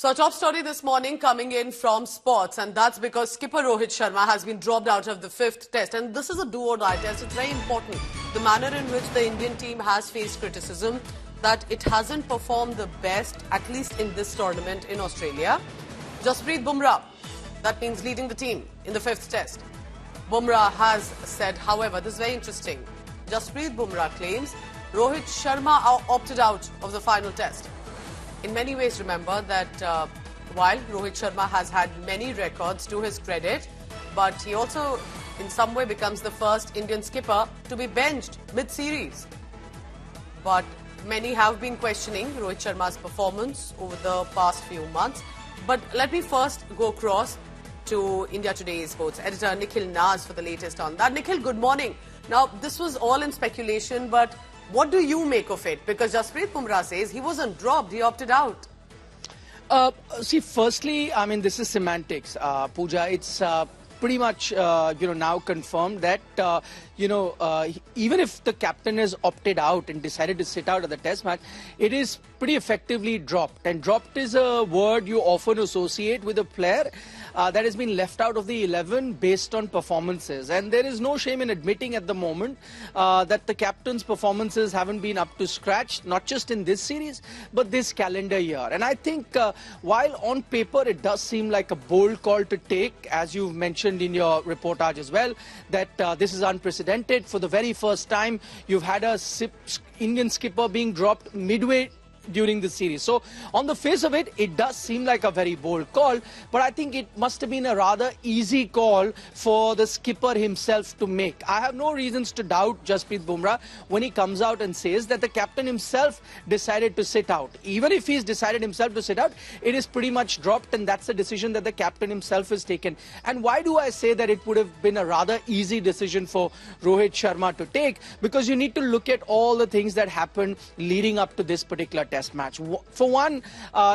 So our top story this morning coming in from sports, and that's because skipper Rohit Sharma has been dropped out of the 5th test. And this is a do-or-die test. It's very important. The manner in which the Indian team has faced criticism that it hasn't performed the best, at least in this tournament in Australia. Jasprit Bumrah, that means leading the team in the 5th test. Bumrah has said, however, this is very interesting. Jasprit Bumrah claims Rohit Sharma opted out of the final test. In many ways, remember that while Rohit Sharma has had many records to his credit, but he also in some way becomes the first Indian skipper to be benched mid-series. But many have been questioning Rohit Sharma's performance over the past few months. But let me first go across to India Today's sports editor Nikhil Naz for the latest on that. Nikhil, good morning. Now, this was all in speculation, but what do you make of it? Because Jasprit Bumrah says he wasn't dropped, he opted out. See, firstly, I mean, this is semantics, Pooja. It's pretty much, now confirmed that, even if the captain has opted out and decided to sit out of the test match, it is pretty effectively dropped. And dropped is a word you often associate with a player that has been left out of the 11 based on performances. And there is no shame in admitting at the moment that the captain's performances haven't been up to scratch, not just in this series, but this calendar year. And I think while on paper it does seem like a bold call to take, as you've mentioned in your reportage as well, that this is unprecedented. For the very first time, you've had a Indian skipper being dropped midway during the series. So on the face of it, it does seem like a very bold call, but I think it must have been a rather easy call for the skipper himself to make. I have no reasons to doubt Jasprit Bumrah when he comes out and says that the captain himself decided to sit out. Even if he's decided himself to sit out, it is pretty much dropped, and that's a decision that the captain himself has taken. And why do I say that it would have been a rather easy decision for Rohit Sharma to take? Because you need to look at all the things that happened leading up to this particular test match. For one,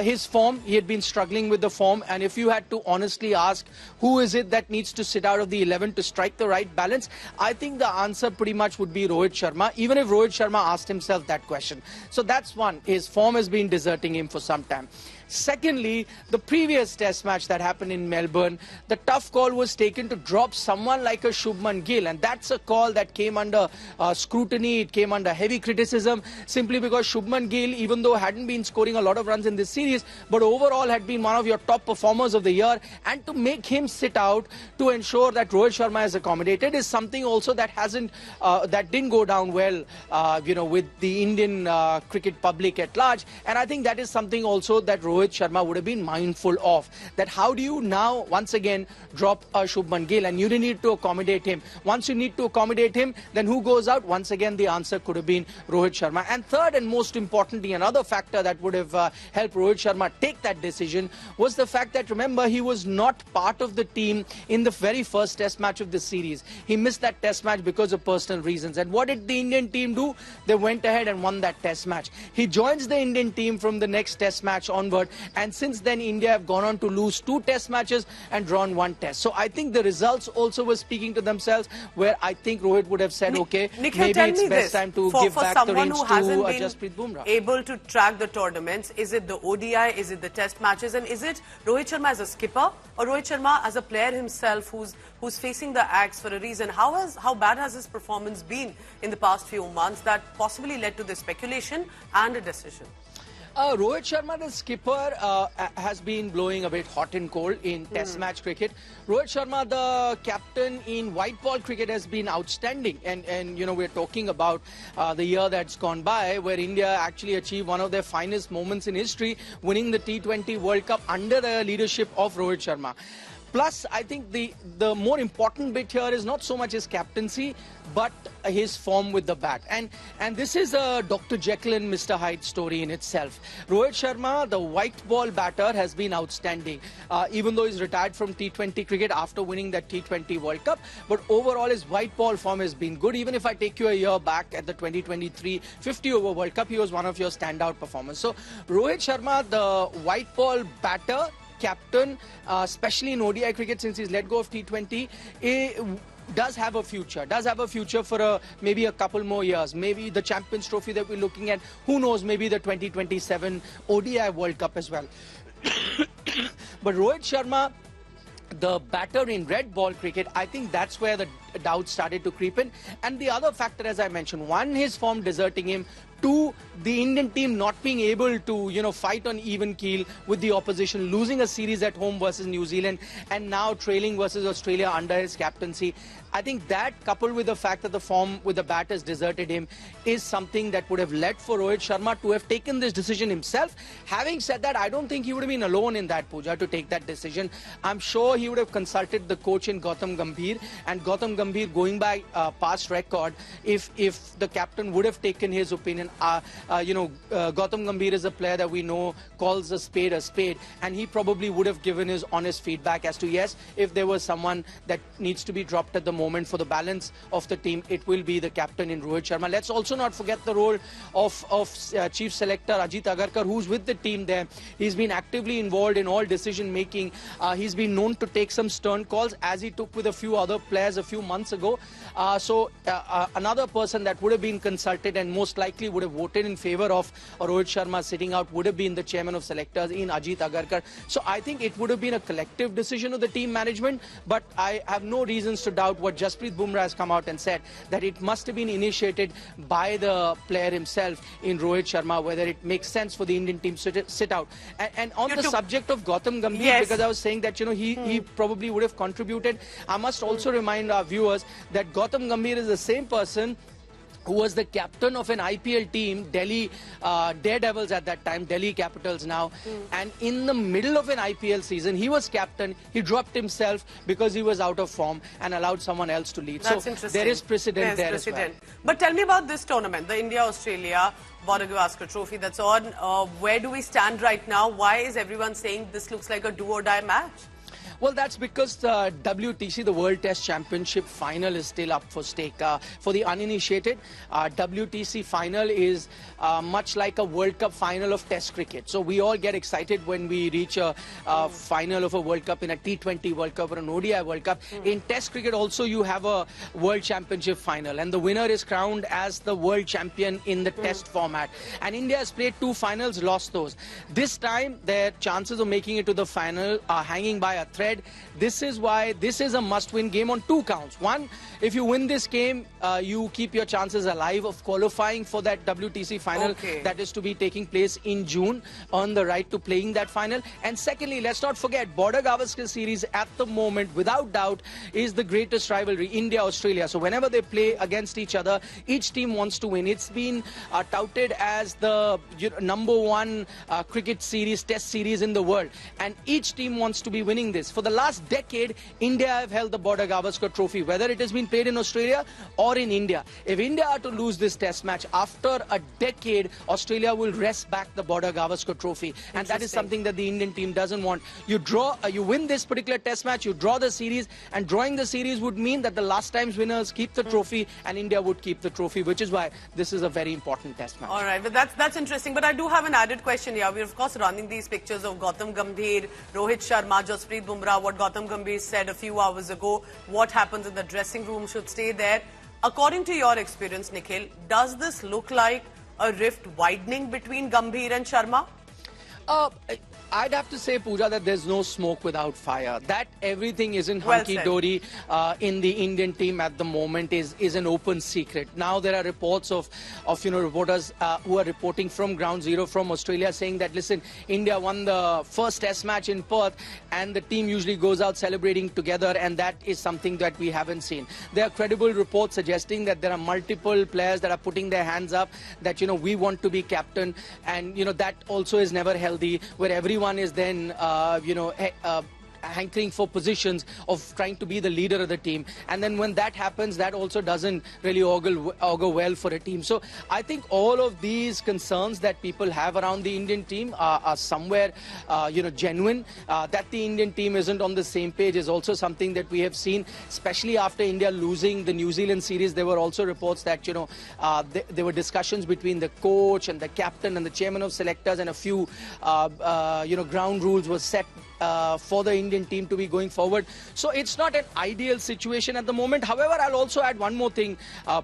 his form, he had been struggling with the form, and if you had to honestly ask who is it that needs to sit out of the 11 to strike the right balance, I think the answer pretty much would be Rohit Sharma, even if Rohit Sharma asked himself that question. So that's one. His form has been deserting him for some time. Secondly, the previous test match that happened in Melbourne, the tough call was taken to drop someone like a Shubman Gill, and that's a call that came under scrutiny, it came under heavy criticism, simply because Shubman Gill, even though hadn't been scoring a lot of runs in this series, but overall had been one of your top performers of the year, and to make him sit out to ensure that Rohit Sharma is accommodated is something also that that didn't go down well, with the Indian cricket public at large. And I think that is something also that Rohit Sharma would have been mindful of, that how do you now once again drop Shubman Gill, and you need to accommodate him. Once you need to accommodate him, then who goes out? Once again, the answer could have been Rohit Sharma. And third, and most importantly, another factor that would have helped Rohit Sharma take that decision was the fact that, remember, he was not part of the team in the very first test match of the series. He missed that test match because of personal reasons. And what did the Indian team do? They went ahead and won that test match. He joins the Indian team from the next test match onward, and since then India have gone on to lose 2 test matches and drawn 1 test. So I think the results also were speaking to themselves, where I think Rohit would have said, okay, Nikhil, maybe it's best time to give back the reins to Jasprit Bumrah. Able to track the tournaments, is it the ODI, is it the test matches, and is it Rohit Sharma as a skipper or Rohit Sharma as a player himself who's facing the axe for a reason? How bad has his performance been in the past few months that possibly led to this speculation and a decision? Rohit Sharma, the skipper, has been blowing a bit hot and cold in test match cricket. Rohit Sharma, the captain in white ball cricket, has been outstanding. And we're talking about the year that's gone by, where India actually achieved one of their finest moments in history, winning the T20 World Cup under the leadership of Rohit Sharma. Plus, I think the more important bit here is not so much his captaincy, but his form with the bat. And this is a Dr. Jekyll and Mr. Hyde story in itself. Rohit Sharma, the white ball batter, has been outstanding, even though he's retired from T20 cricket after winning that T20 World Cup. But overall, his white ball form has been good. Even if I take you a year back at the 2023 50-over World Cup, he was one of your standout performers. So Rohit Sharma, the white ball batter, captain, especially in ODI cricket since he's let go of T20, does have a future for maybe a couple more years. Maybe the Champions Trophy that we're looking at, who knows, maybe the 2027 ODI World Cup as well. But Rohit Sharma, the batter in red ball cricket, I think that's where the doubts started to creep in. And the other factor, as I mentioned, one, his form deserting him. Two, the Indian team not being able to, fight on even keel with the opposition, losing a series at home versus New Zealand, and now trailing versus Australia under his captaincy. I think that, coupled with the fact that the form with the bat has deserted him, is something that would have led for Rohit Sharma to have taken this decision himself. Having said that, I don't think he would have been alone in that, Pooja, to take that decision. I'm sure he would have consulted the coach in Gautam Gambhir, and Gautam Gambhir, going by past record, if the captain would have taken his opinion, Gautam Gambhir is a player that we know calls a spade, and he probably would have given his honest feedback as to, yes, if there was someone that needs to be dropped at the moment for the balance of the team, it will be the captain in Rohit Sharma. Let's also not forget the role of chief selector Ajit Agarkar, who's with the team there. He's been actively involved in all decision making. He's been known to take some stern calls, as he took with a few other players a few months ago. So another person that would have been consulted and most likely would have voted in favor of Rohit Sharma sitting out would have been the chairman of selectors in Ajit Agarkar. So I think it would have been a collective decision of the team management, but I have no reasons to doubt what Jasprit Bumrah has come out and said, that it must have been initiated by the player himself in Rohit Sharma, whether it makes sense for the Indian team to sit out. And on the subject of Gautam Gambhir, yes, because I was saying that he probably would have contributed, I must also remind our viewers that Gautam Gambhir is the same person who was the captain of an IPL team, Delhi Daredevils at that time, Delhi Capitals now. And in the middle of an IPL season, he was captain. He dropped himself because he was out of form and allowed someone else to lead. That's so interesting. There is precedent there as well. But tell me about this tournament, the India-Australia Gavaskar Trophy that's on. Where do we stand right now? Why is everyone saying this looks like a do-or-die match? Well, that's because the WTC, the World Test Championship final, is still up for stake. For the uninitiated, WTC final is much like a World Cup final of Test cricket. So we all get excited when we reach a final of a World Cup in a T20 World Cup or an ODI World Cup. In Test cricket also, you have a World Championship final, and the winner is crowned as the world champion in the Test format. And India has played 2 finals, lost those. This time, their chances of making it to the final are hanging by a thread. This is why this is a must-win game on 2 counts. One, if you win this game, you keep your chances alive of qualifying for that WTC final that is to be taking place in June, earn the right to playing that final. And secondly, let's not forget, Border Gavaskar series at the moment, without doubt, is the greatest rivalry, India-Australia. So whenever they play against each other, each team wants to win. It's been touted as the #1 cricket series, Test series in the world. And each team wants to be winning this. For the last decade, India have held the Border Gavaskar Trophy, whether it has been played in Australia or in India. If India are to lose this Test match, after a decade, Australia will wrest back the Border Gavaskar Trophy. And that is something that the Indian team doesn't want. You win this particular Test match, you draw the series, and drawing the series would mean that the last time's winners keep the trophy and India would keep the trophy, which is why this is a very important Test match. All right, but that's interesting. But I do have an added question here. We're, of course, running these pictures of Gautam Gambhir, Rohit Sharma, Jasprit Bumrah, what Gautam Gambhir said a few hours ago, what happens in the dressing room should stay there. According to your experience, Nikhil, does this look like a rift widening between Gambhir and Sharma? I'd have to say, Pooja, that there's no smoke without fire. That everything isn't hunky-dory in the Indian team at the moment is an open secret. Now there are reports of reporters who are reporting from ground zero from Australia saying that, listen, India won the first Test match in Perth and the team usually goes out celebrating together, and that is something that we haven't seen. There are credible reports suggesting that there are multiple players that are putting their hands up that, we want to be captain, and, that also is never healthy, where everyone is then, hankering for positions of trying to be the leader of the team. And then when that happens, that also doesn't really augur well for a team. So I think all of these concerns that people have around the Indian team are somewhere, genuine. That the Indian team isn't on the same page is also something that we have seen, especially after India losing the New Zealand series. There were also reports that, there were discussions between the coach and the captain and the chairman of selectors, and a few, ground rules were set for the Indian team to be going forward. So it's not an ideal situation at the moment. However, I'll also add one more thing,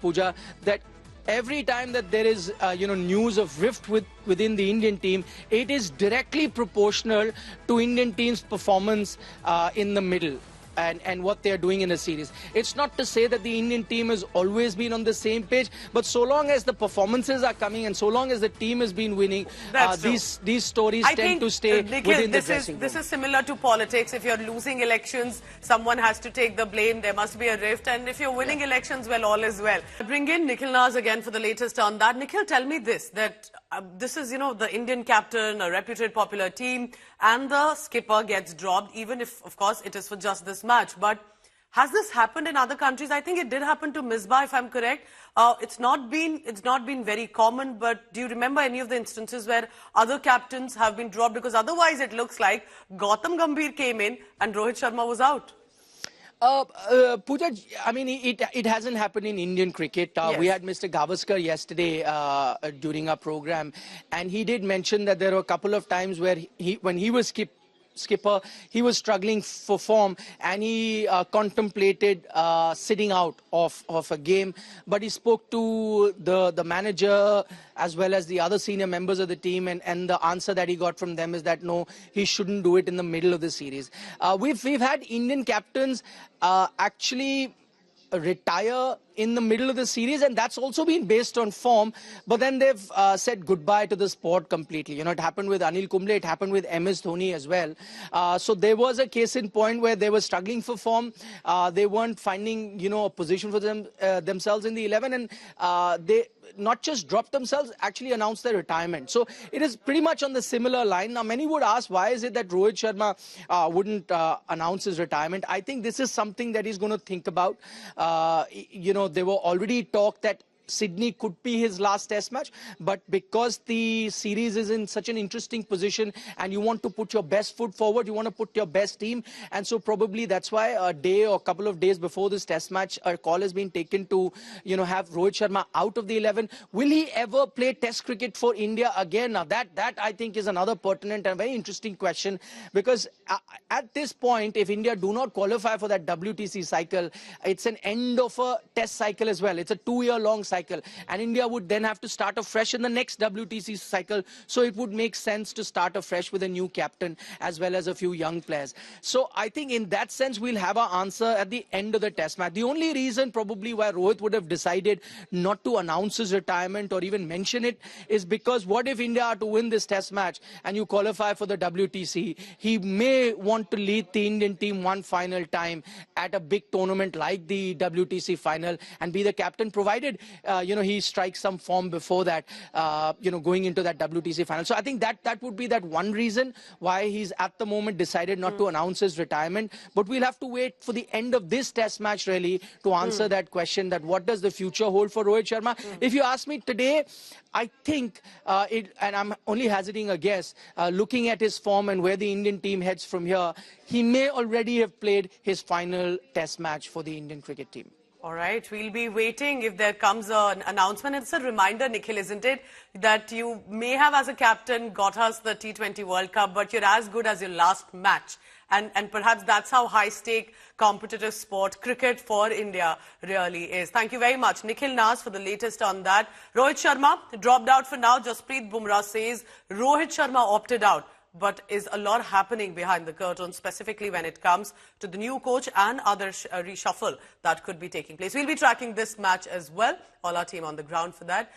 Pooja, that every time that there is news of rift within the Indian team, it is directly proportional to Indian team's performance in the middle. And what they're doing in a series. It's not to say that the Indian team has always been on the same page, but so long as the performances are coming and so long as the team has been winning, these stories tend to stay within the dressing room. This is similar to politics. If you're losing elections, someone has to take the blame. There must be a rift. And if you're winning elections, well, all is well. I bring in Nikhil Naz again for the latest on that. Nikhil, tell me this, that this is, the Indian captain, a reputed popular team, and the skipper gets dropped, even if, of course, it is for just this match. But has this happened in other countries? I think it did happen to Misbah, if I'm correct. It's not been very common, but do you remember any of the instances where other captains have been dropped? Because otherwise it looks like Gautam Gambhir came in and Rohit Sharma was out. Pooja, I mean, it hasn't happened in Indian cricket. Yes. We had Mr. Gavaskar yesterday during our program, and he did mention that there were a couple of times where when he was skipper, he was struggling for form, and he contemplated sitting out of a game. But he spoke to the manager as well as the other senior members of the team, and the answer that he got from them is that no, he shouldn't do it in the middle of the series. We've had Indian captains actually retire in the middle of the series, and that's also been based on form, but then they've said goodbye to the sport completely. It happened with Anil Kumble, it happened with MS Dhoni as well. So there was a case in point where they were struggling for form. They weren't finding a position for themselves in the 11, and they not just dropped themselves, actually announced their retirement. So it is pretty much on the similar line. Now many would ask, why is it that Rohit Sharma wouldn't announce his retirement? I think this is something that he's going to think about. There were already talk that Sydney could be his last test match, but because the series is in such an interesting position and you want to put your best foot forward, you want to put your best team, and so probably that's why a day or a couple of days before this test match, a call has been taken to have Rohit Sharma out of the 11. Will he ever play test cricket for India again? Now that I think is another pertinent and very interesting question, because at this point, if India do not qualify for that WTC cycle, it's an end of a test cycle as well. It's a 2-year-long cycle. And India would then have to start afresh in the next WTC cycle. So it would make sense to start afresh with a new captain as well as a few young players. So I think in that sense, we'll have our answer at the end of the test match. The only reason probably why Rohit would have decided not to announce his retirement or even mention it is because what if India are to win this test match and you qualify for the WTC? He may want to lead the Indian team one final time at a big tournament like the WTC final and be the captain, provided he strikes some form before that, going into that WTC final. So I think that would be that one reason why he's at the moment decided not to announce his retirement. But we'll have to wait for the end of this test match really to answer that question, that what does the future hold for Rohit Sharma? If you ask me today, I think, and I'm only hazarding a guess, looking at his form and where the Indian team heads from here, he may already have played his final test match for the Indian cricket team. All right, we'll be waiting if there comes an announcement. It's a reminder, Nikhil, isn't it, that you may have as a captain got us the T20 World Cup, but you're as good as your last match. And perhaps that's how high-stake competitive sport cricket for India really is. Thank you very much, Nikhil Naz, for the latest on that. Rohit Sharma dropped out for now. Jasprit Bumrah says Rohit Sharma opted out. But is a lot happening behind the curtain, specifically when it comes to the new coach and other reshuffle that could be taking place. We'll be tracking this match as well. All our team on the ground for that.